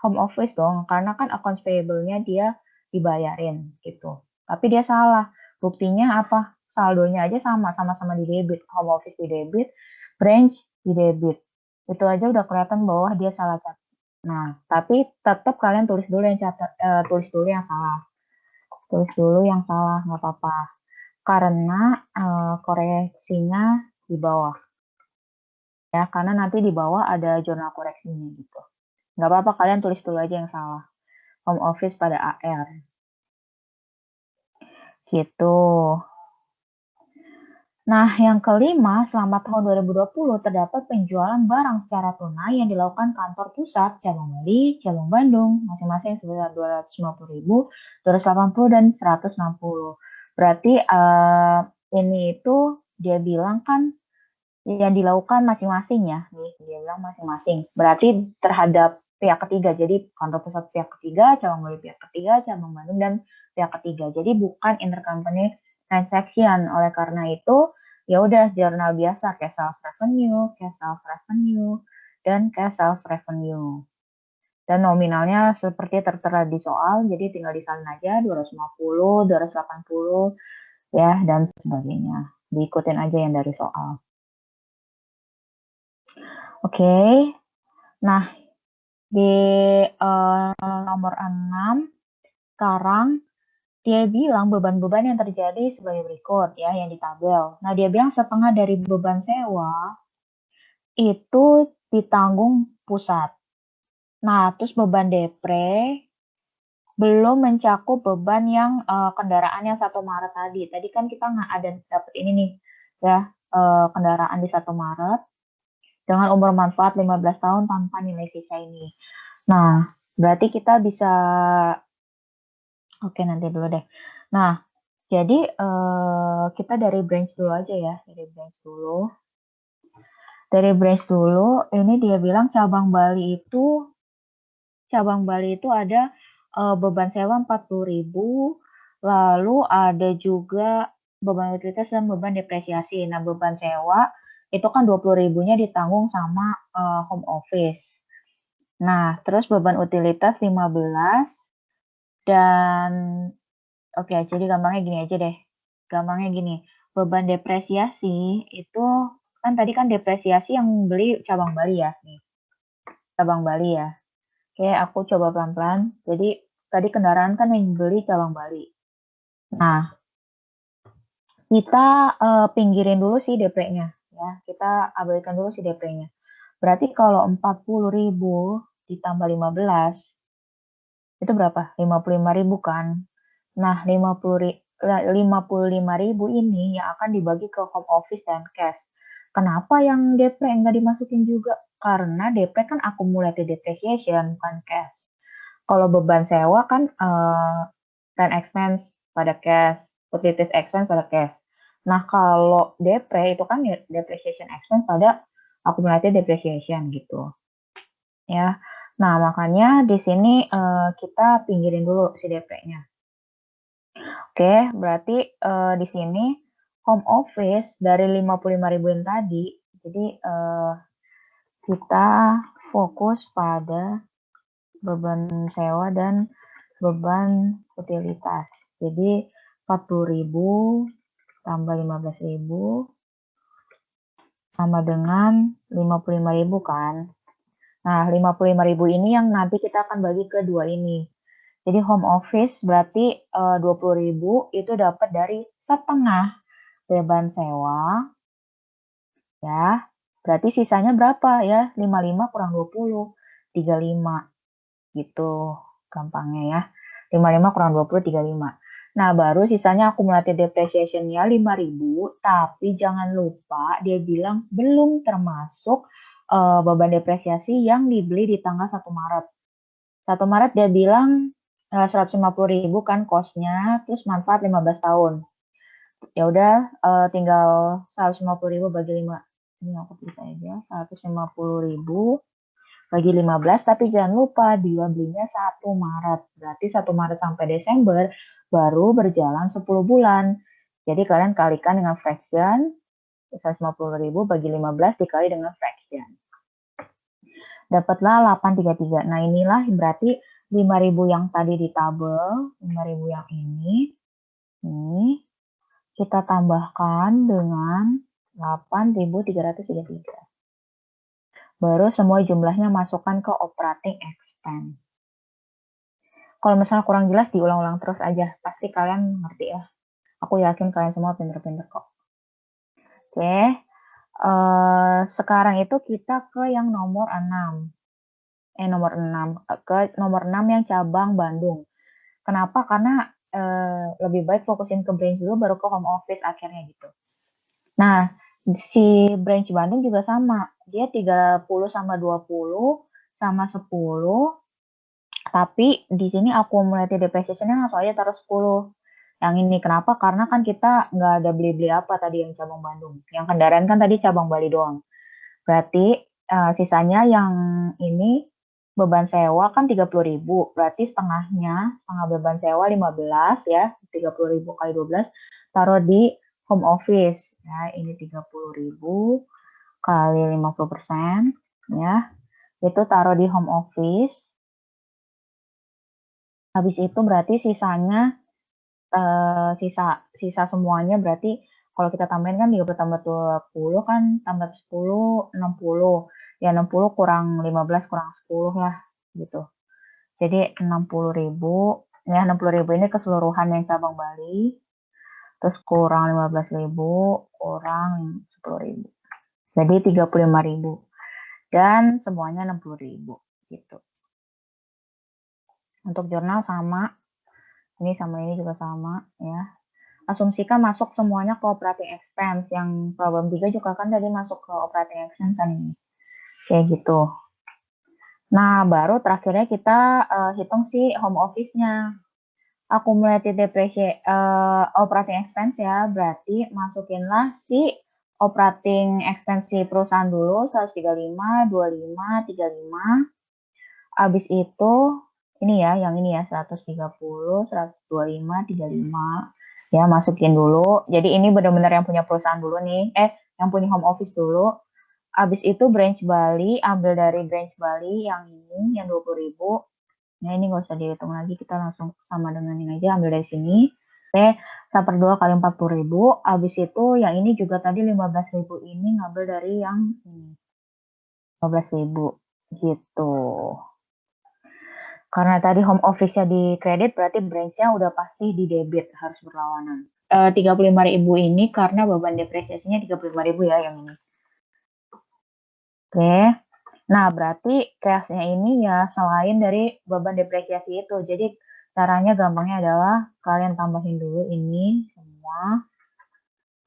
home office dong, karena kan accounts payable-nya dia dibayarin gitu. Tapi dia salah. Buktinya apa? Saldonya aja sama-sama di debit. Home office di debit, branch di debit. Itu aja udah kelihatan bahwa dia salah catat. Nah, tapi tetap kalian tulis dulu yang tulis dulu yang salah. Tulis dulu yang salah, nggak apa-apa. Karena koreksinya di bawah. Ya, karena nanti di bawah ada jurnal koreksinya gitu. Nggak apa-apa, kalian tulis dulu aja yang salah. Home office pada AR. Gitu. Nah, yang kelima, selama tahun 2020 terdapat penjualan barang secara tunai yang dilakukan kantor pusat, cabang Bali, cabang Bandung, masing-masing sebesar 250.000, 280 dan 160. Berarti ini itu dia bilang kan yang dilakukan masing-masing ya, nih dia bilang masing-masing. Berarti terhadap pihak ketiga, jadi kantor pusat pihak ketiga, cabang Bali pihak ketiga, cabang Bandung dan pihak ketiga. Jadi bukan intercompany transaction. Oleh karena itu, ya udah jurnal biasa cash sales revenue, dan cash sales revenue. Dan nominalnya seperti tertera di soal, jadi tinggal disalin aja 250, 280 ya dan sebagainya. Diikutin aja yang dari soal. Oke. Nah, di nomor 6 sekarang dia bilang beban-beban yang terjadi sebagai berikut ya yang di tabel. Nah, dia bilang setengah dari beban sewa itu ditanggung pusat. Nah, terus beban depre belum mencakup beban yang kendaraan yang 1 Maret tadi. Tadi kan kita nggak ada dapat ini nih ya kendaraan di 1 Maret dengan umur manfaat 15 tahun tanpa nilai sisa ini. Nah, berarti kita bisa oke nanti dulu deh. Nah, jadi kita dari branch dulu aja ya, dari branch dulu. Dari branch dulu, ini dia bilang cabang Bali itu ada beban sewa 40.000, lalu ada juga beban utilitas dan beban depresiasi. Nah, beban sewa itu kan 20.000-nya ditanggung sama home office. Nah, terus beban utilitas 15 dan oke, jadi gampangnya gini aja deh. Gampangnya gini, beban depresiasi itu kan tadi kan depresiasi yang beli cabang Bali ya, nih. Cabang Bali ya. Oke, aku coba pelan-pelan. Jadi tadi kendaraan kan yang beli cabang Bali. Nah, kita pinggirin dulu sih DP-nya. ya. Kita abaikan dulu si DP-nya. Berarti kalau 40.000 ditambah 15, itu berapa? 55.000 kan? Nah, 55.000 ini yang akan dibagi ke home office dan cash. Kenapa yang DP nggak dimasukin juga? Karena DP kan accumulated depreciation, bukan cash. Kalau beban sewa kan rent expense pada cash, utilities expense pada cash. Nah, kalau DP itu kan depreciation expense pada accumulated depreciation gitu. Ya. Nah, makanya di sini kita pinggirin dulu si DP-nya. Oke, berarti di sini home office dari 55.000 yang tadi, jadi kita fokus pada beban sewa dan beban utilitas. Jadi 40.000 tambah 15.000 sama dengan 55.000 kan. Nah, 55.000 ini yang nanti kita akan bagi ke dua ini. Jadi home office berarti 20.000 itu dapat dari setengah beban sewa, ya. Berarti sisanya berapa ya? 55 kurang 20, 35 gitu gampangnya ya. 55 kurang 20, 35. Nah, baru sisanya accumulated depreciation-nya 5.000, tapi jangan lupa dia bilang belum termasuk beban depresiasi yang dibeli di tanggal 1 Maret. 1 Maret dia bilang 150.000 kan cost-nya, terus manfaat 15 tahun. Ya udah tinggal 150.000 bagi 5. Ini aku tulis aja, 150.000 bagi 15, tapi jangan lupa dia belinya 1 Maret. Berarti 1 Maret sampai Desember baru berjalan 10 bulan. Jadi kalian kalikan dengan fraction, 150.000 bagi 15 dikali dengan fraction. Dapatlah 833. Nah, inilah berarti 5.000 yang tadi di tabel, 5.000 yang ini kita tambahkan dengan 8.333. Baru semua jumlahnya masukkan ke operating expense. Kalau misalnya kurang jelas, diulang-ulang terus aja. Pasti kalian ngerti ya. Aku yakin kalian semua pinter-pinter kok. Oke. Sekarang itu kita ke yang nomor 6. Ke nomor 6 yang cabang Bandung. Kenapa? Karena lebih baik fokusin ke branch dulu, baru ke home office akhirnya gitu. Nah, si branch Bandung juga sama. Dia 30 sama 20 sama 10. Tapi di sini accumulated depreciation-nya langsung aja taruh 10. Yang ini kenapa? Karena kan kita nggak ada beli-beli apa tadi yang cabang Bandung. Yang kendaraan kan tadi cabang Bali doang. Berarti sisanya yang ini beban sewa kan 30.000. Berarti setengah beban sewa 15 ya. 30.000 kali 12 taruh di home office. Ya, ini 30.000 kali 50% ya. Itu taruh di home office. Habis itu berarti sisanya sisa semuanya berarti kalau kita tambahin kan 30 tambah 20 kan tambah 10, 60. Ya 60 kurang 15 kurang 10 lah gitu. Jadi 60.000. Ya 60.000 ini keseluruhan yang cabang Bali. Terus kurang 15.000 kurang 10.000. Jadi 35.000. Dan semuanya 60.000 gitu. Untuk jurnal sama. Ini sama ini juga sama ya. Asumsikan masuk semuanya ke operating expense. Yang problem 3 juga kan tadi masuk ke operating expense kan ini. Kayak gitu. Nah, baru terakhirnya kita hitung si home office-nya. Accumulated depreciation operating expense ya, berarti masukinlah si operating expense si perusahaan dulu 135, 25, 35. Habis itu ini ya, yang ini ya 130, 125, 35. Ya, masukin dulu. Jadi ini benar-benar yang punya perusahaan dulu nih. Yang punya home office dulu. Habis itu branch Bali, ambil dari branch Bali yang ini, yang 20.000. Nah, ini nggak usah dihitung lagi, kita langsung sama dengan ini aja, ambil dari sini. Oke, 1/2 kali 40.000. Habis itu yang ini juga tadi 15.000 ini ngambil dari yang ini. 15.000 gitu. Karena tadi home office-nya di kredit, berarti branch-nya udah pasti di debit, harus berlawanan. 35.000 ini karena beban depresiasinya 35.000 ya yang ini. Oke. Nah, berarti cashnya ini ya selain dari beban depresiasi itu. Jadi caranya gampangnya adalah kalian tambahin dulu ini semua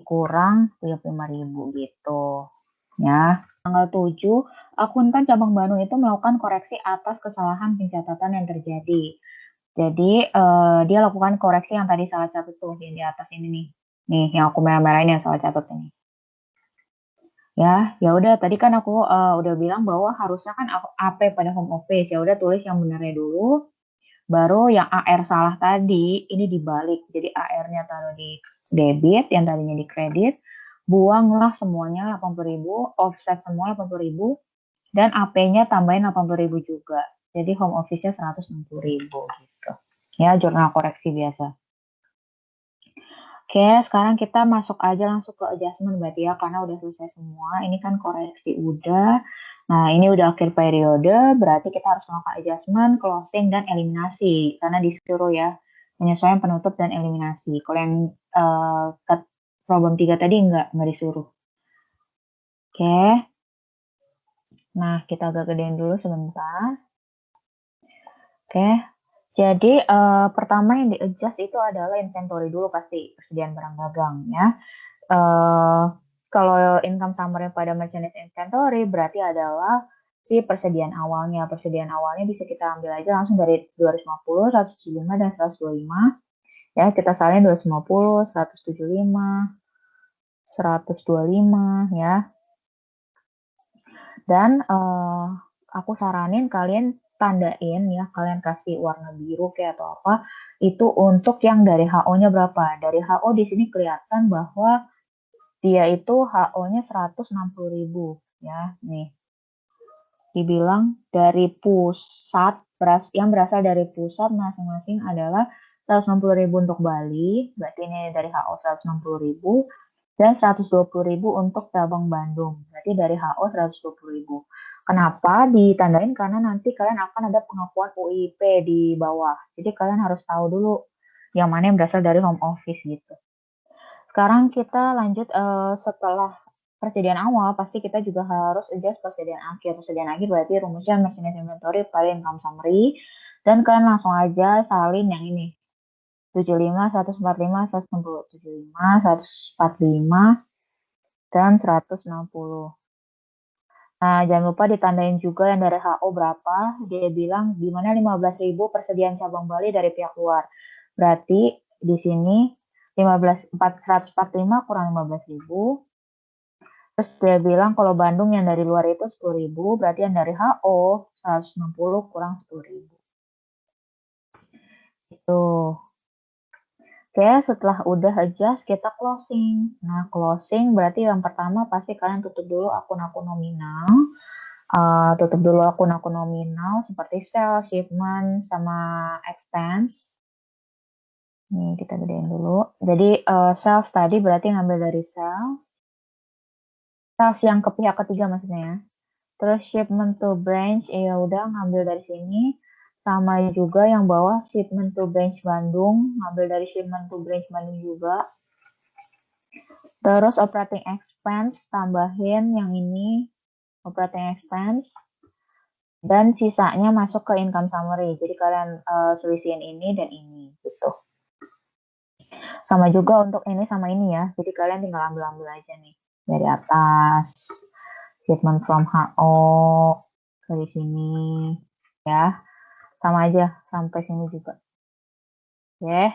kurang 35.000 gitu. Ya. Tanggal 7, akuntan cabang Bandung itu melakukan koreksi atas kesalahan pencatatan yang terjadi. Jadi dia lakukan koreksi yang tadi salah catat tuh yang di atas ini nih. Nih, yang aku merah-merahin yang salah catat ini. Ya udah tadi kan aku udah bilang bahwa harusnya kan AP pada home office. Ya udah tulis yang benernya dulu. Baru yang AR salah tadi ini dibalik. Jadi AR-nya taruh di debit, yang tadinya di kredit. Buanglah semuanya 80.000, offset semua 80.000 dan AP-nya tambahin 80.000 juga. Jadi home office-nya 160.000 gitu. Ya, jurnal koreksi biasa. Oke, sekarang kita masuk aja langsung ke adjustment berarti ya, karena udah selesai semua. Ini kan koreksi udah. Nah, ini udah akhir periode, berarti kita harus melakukan adjustment, closing, dan eliminasi. Karena disuruh ya, penyesuaian penutup dan eliminasi. Kalau yang problem 3 tadi nggak disuruh. Oke. Nah, kita agak gedein dulu sebentar. Oke. Jadi pertama yang di-adjust itu adalah inventory dulu pasti, persediaan barang dagang ya. Kalau income summary pada merchandise inventory berarti adalah si persediaan awalnya. Persediaan awalnya bisa kita ambil aja langsung dari 250, 175, dan 125. Ya, kita salin 250, 175, 125 ya. Dan aku saranin kalian tandain ya, kalian kasih warna biru kayak atau apa, itu untuk yang dari HO-nya berapa. Dari HO di sini kelihatan bahwa dia itu HO-nya 160.000 ya, nih. Dibilang dari pusat, yang berasal dari pusat masing-masing adalah 160.000 untuk Bali, berarti ini dari HO 160.000, dan 120.000 untuk cabang Bandung, berarti dari HO 120.000. Kenapa ditandain? Karena nanti kalian akan ada pengakuan UIP di bawah. Jadi kalian harus tahu dulu yang mana yang berasal dari home office gitu. Sekarang kita lanjut setelah persediaan awal, pasti kita juga harus adjust persediaan akhir. Persediaan akhir berarti rumusnya merchandise inventory pada income summary. Dan kalian langsung aja salin yang ini. 75, 145, 160, 75, 145, dan 160. Nah, jangan lupa ditandain juga yang dari HO berapa. Dia bilang di mana 15.000 persediaan cabang Bali dari pihak luar. Berarti di sini 145 kurang 15.000. Terus dia bilang kalau Bandung yang dari luar itu 10.000, berarti yang dari HO 160 kurang 10.000. Itu. Oke, setelah udah adjust, kita closing. Nah, closing berarti yang pertama pasti kalian tutup dulu akun-akun nominal. Tutup dulu akun-akun nominal seperti sell, shipment, sama expense. Nih, kita gedein dulu. Jadi, sales tadi berarti ngambil dari sales. Sales yang ke pihak ketiga maksudnya ya. Terus shipment to branch, ya udah ngambil dari sini. Sama juga yang bawah shipment to branch Bandung, ngambil dari shipment to branch Bandung juga. Terus operating expense, tambahin yang ini, operating expense. Dan sisanya masuk ke income summary. Jadi kalian selisihin ini dan ini gitu. Sama juga untuk ini sama ini ya. Jadi kalian tinggal ambil-ambil aja nih dari atas. Shipment from HO dari sini ya. Sama aja sampai sini juga. Oke.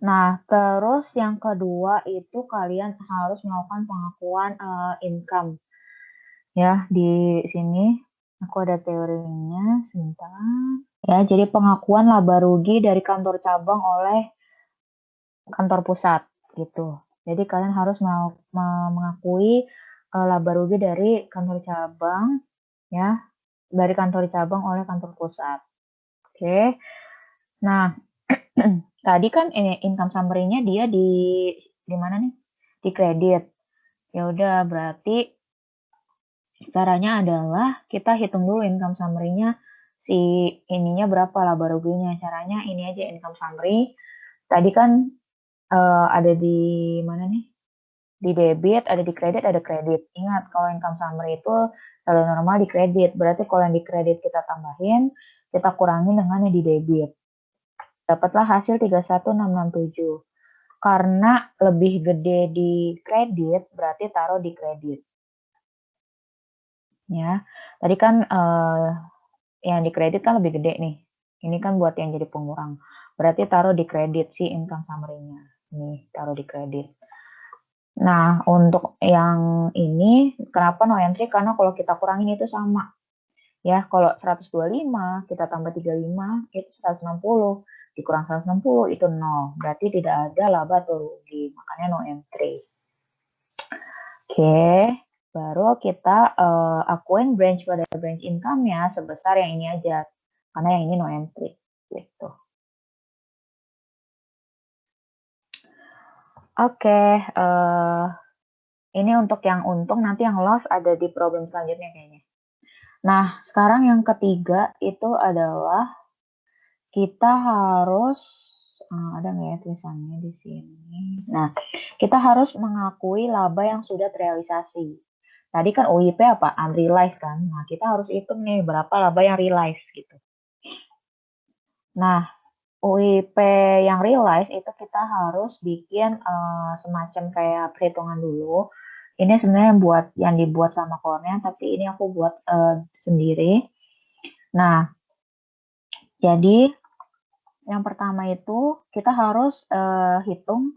Nah, terus yang kedua itu kalian harus melakukan pengakuan income. Ya, di sini aku ada teorinya sebentar. Ya, jadi pengakuan laba rugi dari kantor cabang oleh kantor pusat gitu. Jadi kalian harus mengakui laba rugi dari kantor cabang ya, dari kantor cabang oleh kantor pusat. Oke. Nah, tadi kan income summary-nya dia di mana nih? Di kredit. Ya udah, berarti caranya adalah kita hitung dulu income summary-nya si ininya berapa laba ruginya. Caranya ini aja income summary. Tadi kan ada di mana nih? di debit, ada di kredit, ada kredit. Ingat, kalau income summary itu saldo normal di kredit. Berarti kalau yang di kredit kita tambahin, kita kurangin dengan yang di debit. Dapatlah hasil 31667. Karena lebih gede di kredit, berarti taruh di kredit. Ya, tadi kan yang di kredit kan lebih gede nih. Ini kan buat yang jadi pengurang. Berarti taruh di kredit sih income summary-nya. Nih, taruh di kredit. Nah, untuk yang ini, kenapa no entry? Karena kalau kita kurangin itu sama. Ya, kalau 125, kita tambah 35, itu 160. Dikurang 160, itu 0. Berarti tidak ada laba atau rugi. Makanya no entry. Oke, baru kita akuin branch pada branch income-nya sebesar yang ini aja. Karena yang ini no entry. Gitu. Oke, ini untuk yang untung, nanti yang loss ada di problem selanjutnya kayaknya. Nah, sekarang yang ketiga itu adalah kita harus, ada nggak ya tulisannya di sini? Nah, kita harus mengakui laba yang sudah terrealisasi. Tadi kan UIP apa? Unrealized kan? Nah, kita harus hitung nih berapa laba yang realized gitu. Nah, UIP yang realized itu kita harus bikin semacam kayak perhitungan dulu. Ini sebenarnya yang dibuat sama Cornea, tapi ini aku buat sendiri. Nah, jadi yang pertama itu kita harus hitung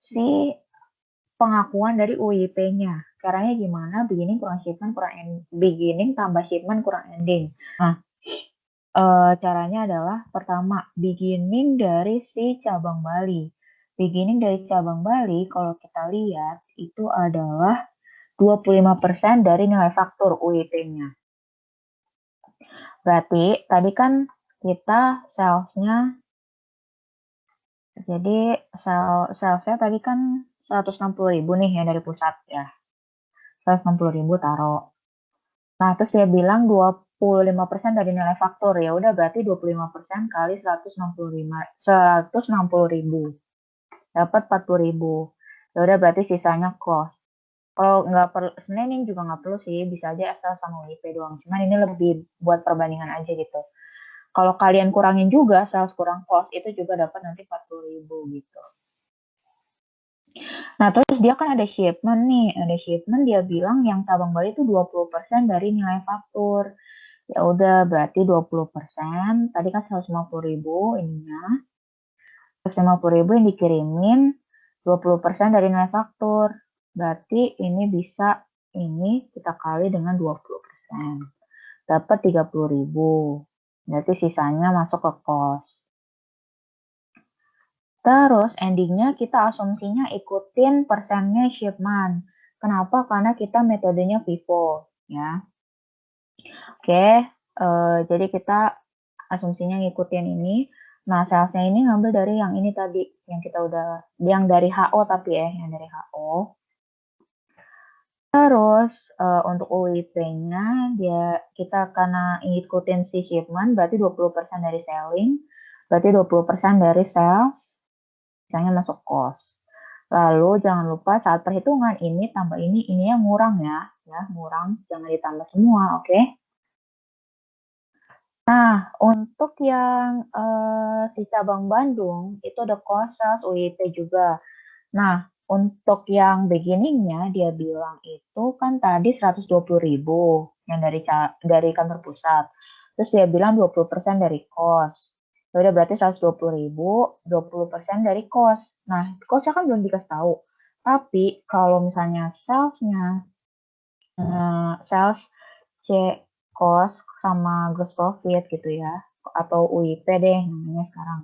si pengakuan dari UIP-nya. Caranya gimana? Beginning kurang shipment kurang beginning tambah shipment kurang ending. Nah, caranya adalah pertama beginning dari si cabang Bali. Beginning dari cabang Bali kalau kita lihat itu adalah 25% dari nilai faktur UIP-nya. Berarti tadi kan kita sales-nya, jadi sales-nya tadi kan 160.000 nih yang dari pusat ya. 160.000 taruh. Nah, terus dia bilang 25% dari nilai faktur. Ya udah berarti 25% kali 160.000. Dapat 40.000. Ya udah berarti sisanya cost. Kalau nggak perlu, sebenarnya ini juga nggak perlu sih, bisa aja asal sama UIP doang. Cuman ini lebih buat perbandingan aja gitu. Kalau kalian kurangin juga, sales kurang cost, itu juga dapat nanti 40.000 gitu. Nah, terus dia kan ada shipment nih. Ada shipment dia bilang yang tabang Bali itu 20% dari nilai faktur. Ya udah, berarti 20%. Tadi kan 150.000 ininya. 150.000 yang dikirimin, 20% dari nilai faktur. Berarti ini bisa, ini kita kali dengan 20%. Dapat 30.000. Berarti sisanya masuk ke cost. Terus endingnya kita asumsinya ikutin persennya shipment. Kenapa? Karena kita metodenya FIFO, ya. Oke, jadi kita asumsinya ngikutin ini. Nah, salesnya ini ngambil dari yang ini tadi, yang kita udah, yang dari HO tapi ya, yang dari HO. Terus untuk UIP-nya kita karena ngikutin si shipment, berarti 20% dari selling, berarti 20% dari sales, misalnya masuk cost. Lalu jangan lupa saat perhitungan ini tambah ini yang ngurang ya, ngurang, jangan ditambah semua, oke? Nah, untuk yang si cabang Bandung itu ada cost sales UIP juga. Nah, untuk yang beginningnya dia bilang itu kan tadi 120.000 yang dari kantor pusat. Terus dia bilang 20% dari cost. Ya udah berarti 120.000, 20% dari cost. Nah, costnya kan belum dikasih tahu. Tapi kalau misalnya salesnya, sales C cost sama gross profit gitu ya, atau UIP deh namanya sekarang.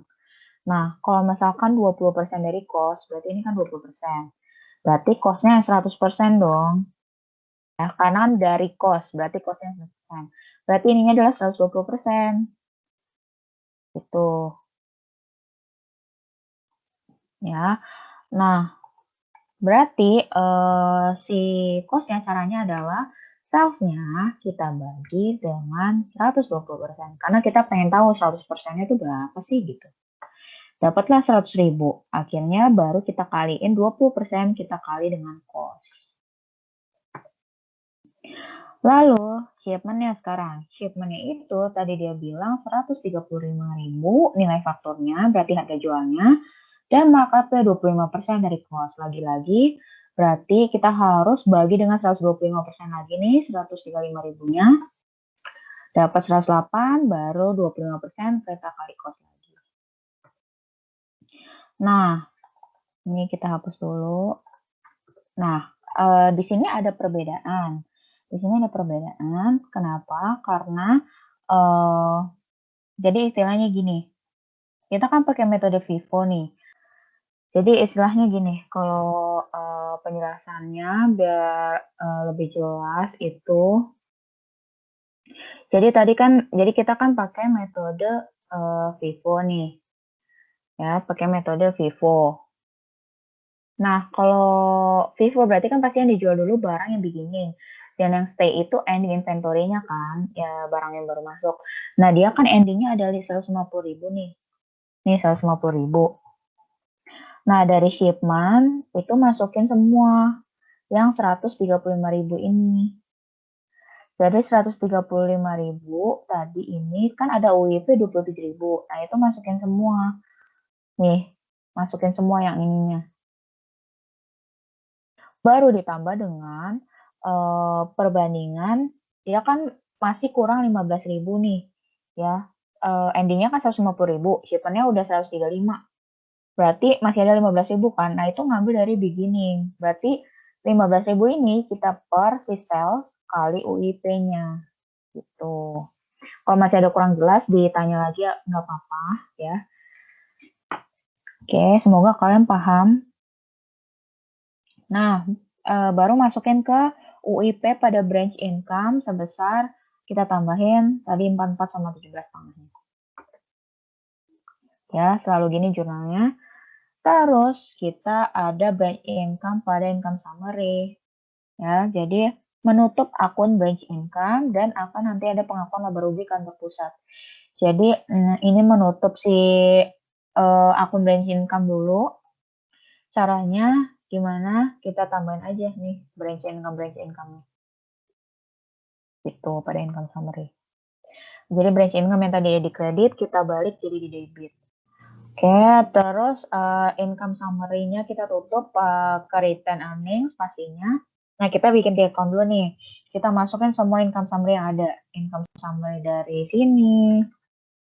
Nah, kalau misalkan 20% dari cost, berarti ini kan 20%. Berarti cost-nya yang 100% dong. Ya, karena dari cost, berarti cost-nya 100%. Berarti ininya adalah 120%. Gitu. Ya. Nah, berarti si cost-nya caranya adalah sales-nya kita bagi dengan 120%. Karena kita pengen tahu 100%-nya itu berapa sih gitu. Dapatlah 100.000. Akhirnya baru kita kaliin 20%, kita kali dengan cost. Lalu, shipment-nya sekarang. Shipment-nya itu tadi dia bilang 135.000 nilai fakturnya, berarti harga jualnya. Dan markup-nya 25% dari cost. Lagi-lagi, berarti kita harus bagi dengan 125% lagi nih, 135.000-nya. Dapat 108, baru 25% kita kali cost lagi. Nah, ini kita hapus dulu. Nah, di sini ada perbedaan. Di sini ada perbedaan. Kenapa? Karena jadi istilahnya gini. Kita kan pakai metode FIFO nih. Jadi istilahnya gini, kalau penjelasannya biar lebih jelas itu. Jadi kita kan pakai metode FIFO nih. Ya, pakai metode FIFO. Nah, kalau FIFO berarti kan pasti yang dijual dulu barang yang beginning. Dan yang stay itu ending inventory-nya kan, ya barang yang baru masuk. Nah, dia kan endingnya ada di 150.000 nih. Nih, 150.000. Nah, dari shipment itu masukin semua yang 135.000 ini. Jadi 135.000 tadi ini kan ada UIP 27.000. Nah, itu masukin semua. Nih, masukin semua yang ininya. Baru ditambah dengan perbandingan, dia kan masih kurang 15.000 nih, ya. Endingnya kan 150.000, shipment-nya udah 135. Berarti masih ada 15.000 kan. Nah, itu ngambil dari beginning. Berarti 15.000 ini kita per si sales kali UIP-nya. Gitu. Kalau masih ada kurang jelas, ditanya lagi ya, nggak apa-apa ya. Oke, semoga kalian paham. Nah, baru masukin ke UIP pada branch income sebesar kita tambahin tadi 44 sama 17 tambahnya. Ya, selalu gini jurnalnya. Terus kita ada branch income pada income summary. Ya, jadi menutup akun branch income dan akan nanti ada pengakuan laba rugi kantor pusat. Jadi ini menutup si akun branch income dulu. Caranya gimana? Kita tambahin aja nih branch income-nya. Gitu pada income summary. Jadi branch income yang tadi di kredit kita balik jadi di debit. Oke, terus income summary-nya kita tutup ke return earnings pastinya. Nah, kita bikin di account dulu nih. Kita masukin semua income summary yang ada. Income summary dari sini.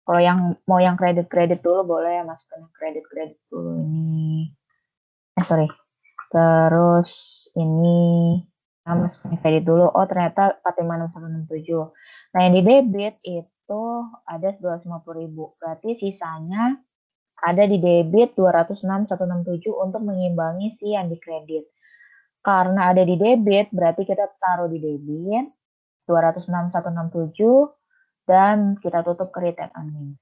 Kalau yang mau yang kredit dulu boleh masukin kredit dulu ini. Sorry. Terus ini masukin kredit dulu. Oh, ternyata 456167. Nah, yang di debit itu ada 250.000. Berarti sisanya ada di debit 206.167 untuk mengimbangi si yang di kredit. Karena ada di debit, berarti kita taruh di debit 206.167 dan kita tutup ke return earnings.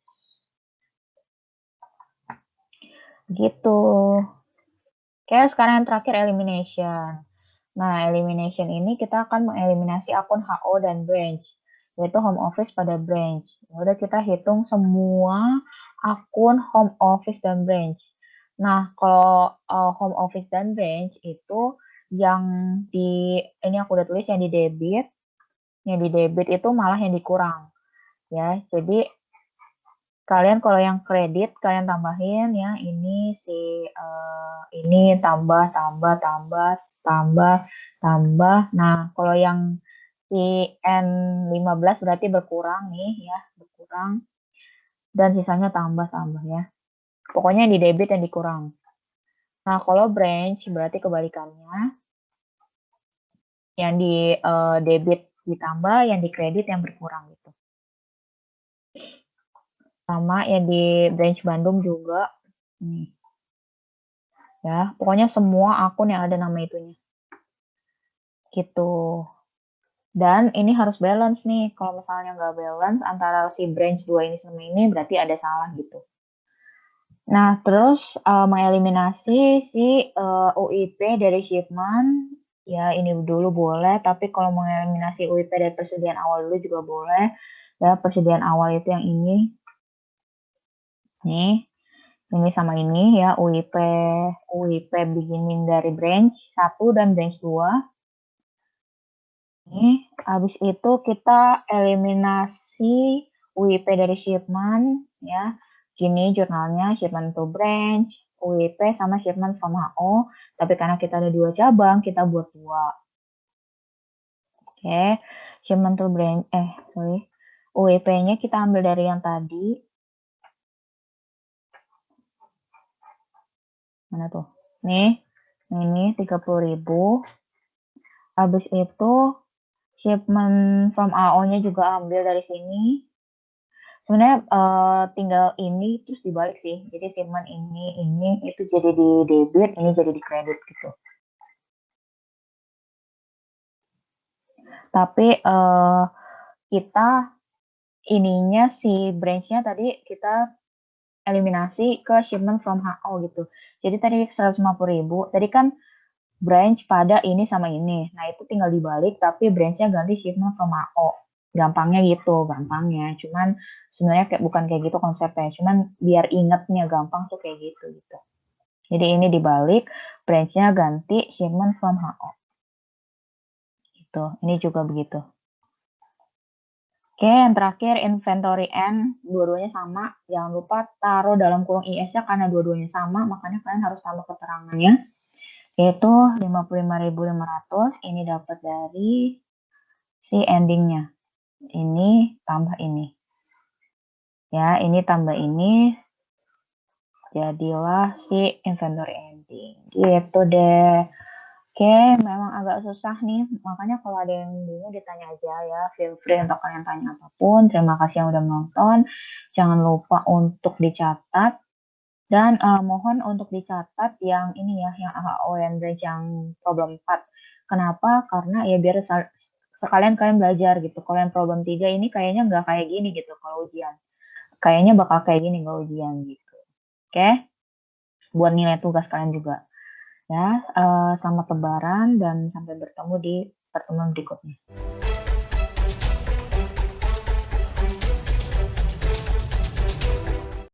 Gitu. Oke, sekarang yang terakhir elimination. Nah, elimination ini kita akan mengeliminasi akun HO dan branch, yaitu home office pada branch. Udah kita hitung semua akun home office dan branch. Nah, kalau home office dan branch itu yang ini aku udah tulis yang di debit itu malah yang dikurang. Ya, jadi kalian kalau yang kredit kalian tambahin ya ini ini tambah. Nah, kalau yang si N15 berarti berkurang nih ya, berkurang. Dan sisanya tambah ya. Pokoknya yang di debit yang dikurang. Nah, kalau branch berarti kebalikannya. Yang di debit ditambah, yang di kredit yang berkurang gitu. Sama yang di branch Bandung juga. Nih. Ya, pokoknya semua akun yang ada nama itunya. Gitu. Dan ini harus balance nih. Kalau misalnya nggak balance antara si branch 2 ini sama ini berarti ada salah gitu. Nah, terus mengeliminasi si UIP dari shipment, ya ini dulu boleh, tapi kalau mengeliminasi UIP dari persediaan awal dulu juga boleh. Ya, persediaan awal itu yang ini. Nih. Ini sama ini ya, UIP beginning dari branch 1 dan branch 2. Nih, habis itu kita eliminasi UIP dari shipment ya. Gini jurnalnya, shipment to branch, UIP sama shipment from HO. Tapi karena kita ada 2 cabang, kita buat 2. Oke, shipment to branch, UIP-nya kita ambil dari yang tadi. Mana tuh? Nih, ini 30.000. Habis itu shipment from AO-nya juga ambil dari sini. Sebenarnya tinggal ini terus dibalik sih. Jadi shipment ini itu jadi di debit, ini jadi di kredit gitu. Tapi kita ininya si branch-nya tadi kita eliminasi ke shipment from HO gitu. Jadi tadi 150.000, tadi kan branch pada ini sama ini. Nah, itu tinggal dibalik tapi branch-nya ganti shipment from HO. Gampangnya gitu, gampangnya. Cuman sebenarnya bukan kayak gitu konsepnya. Cuman biar ingetnya gampang tuh kayak gitu gitu. Jadi ini dibalik, branch-nya ganti shipment from HO. Gitu. Ini juga begitu. Oke, yang terakhir inventory N, dua-duanya sama. Jangan lupa taruh dalam kurung IS-nya karena dua-duanya sama, makanya kalian harus tambah keterangannya. Yaitu 55.500, ini dapat dari si endingnya. Ini tambah ini. Ya, ini tambah ini. Jadilah si inventory ending. Gitu deh. Oke, memang agak susah nih. Makanya kalau ada yang bingung ditanya aja ya. Feel free untuk kalian tanya apapun. Terima kasih yang udah menonton. Jangan lupa untuk dicatat. Dan mohon untuk dicatat yang ini ya, yang AHON Bridge yang problem 4. Kenapa? Karena ya biar sekalian kalian belajar gitu. Kalau yang problem 3 ini kayaknya nggak kayak gini gitu kalau ujian. Kayaknya bakal kayak gini kalau ujian gitu. Oke? Buat nilai tugas kalian juga. Ya, selamat lebaran dan sampai bertemu di pertemuan berikutnya.